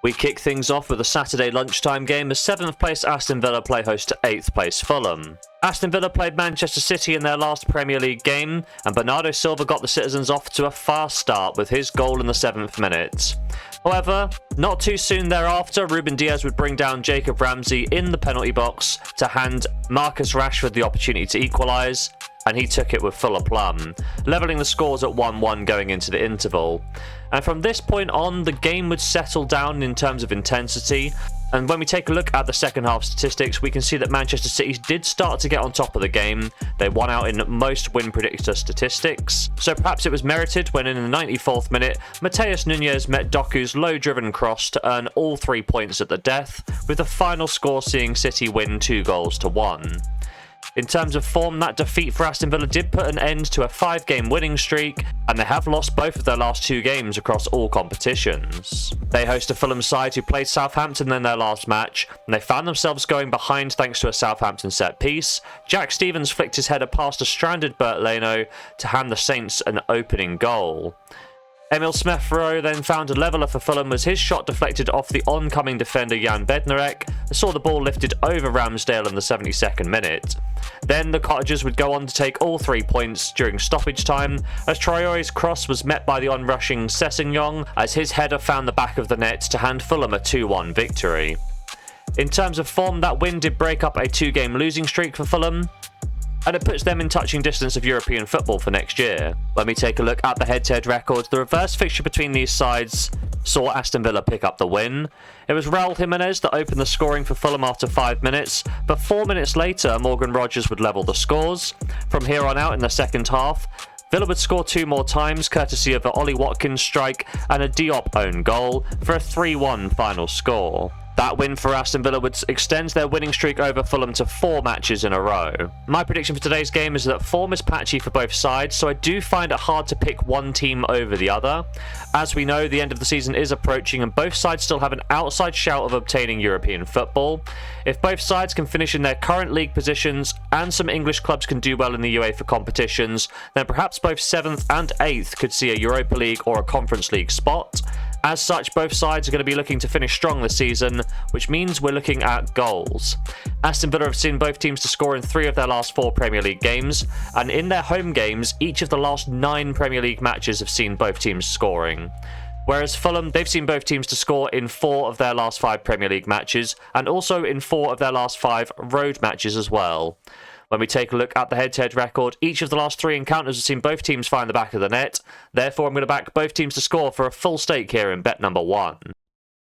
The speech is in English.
We kick things off with a Saturday lunchtime game as 7th place Aston Villa play host to 8th place Fulham. Aston Villa played Manchester City in their last Premier League game, and Bernardo Silva got the citizens off to a fast start with his goal in the 7th minute. However, not too soon thereafter, Ruben Dias would bring down Jacob Ramsey in the penalty box to hand Marcus Rashford the opportunity to equalise, and he took it with full aplomb, levelling the scores at 1-1 going into the interval. And from this point on, the game would settle down in terms of intensity, and when we take a look at the second half statistics, we can see that Manchester City did start to get on top of the game. They won out in most win predictor statistics, so perhaps it was merited when in the 94th minute, Mateus Nunes met Doku's low-driven cross to earn all 3 points at the death, with the final score seeing City win 2-1. In terms of form, that defeat for Aston Villa did put an end to a 5-game winning streak, and they have lost both of their last 2 games across all competitions. They host a Fulham side who played Southampton in their last match, and they found themselves going behind thanks to a Southampton set piece. Jack Stevens flicked his header past a stranded Bert Leno to hand the Saints an opening goal. Emil Smith-Rowe then found a leveller for Fulham as his shot deflected off the oncoming defender Jan Bednarek and saw the ball lifted over Ramsdale in the 72nd minute. Then the Cottagers would go on to take all 3 points during stoppage time, as Traore's cross was met by the onrushing Sessegnon as his header found the back of the net to hand Fulham a 2-1 victory. In terms of form, that win did break up a 2-game losing streak for Fulham, and it puts them in touching distance of European football for next year. When we take a look at the head-to-head record, the reverse fixture between these sides saw Aston Villa pick up the win. It was Raul Jimenez that opened the scoring for Fulham after 5 minutes, but 4 minutes later Morgan Rogers would level the scores. From here on out in the second half, Villa would score 2 more times, courtesy of an Ollie Watkins strike and a Diop own goal, for a 3-1 final score. That win for Aston Villa would extend their winning streak over Fulham to 4 matches in a row. My prediction for today's game is that form is patchy for both sides, so I do find it hard to pick one team over the other. As we know, the end of the season is approaching and both sides still have an outside shout of obtaining European football. If both sides can finish in their current league positions and some English clubs can do well in the UEFA competitions, then perhaps both 7th and 8th could see a Europa League or a Conference League spot. As such, both sides are going to be looking to finish strong this season, which means we're looking at goals. Aston Villa have seen both teams to score in 3 of their last 4 Premier League games, and in their home games, each of the last 9 Premier League matches have seen both teams scoring. Whereas Fulham, they've seen both teams to score in 4 of their last 5 Premier League matches, and also in 4 of their last 5 road matches as well. When we take a look at the head-to-head record, each of the last 3 encounters have seen both teams find the back of the net. Therefore, I'm going to back both teams to score for a full stake here in bet number 1.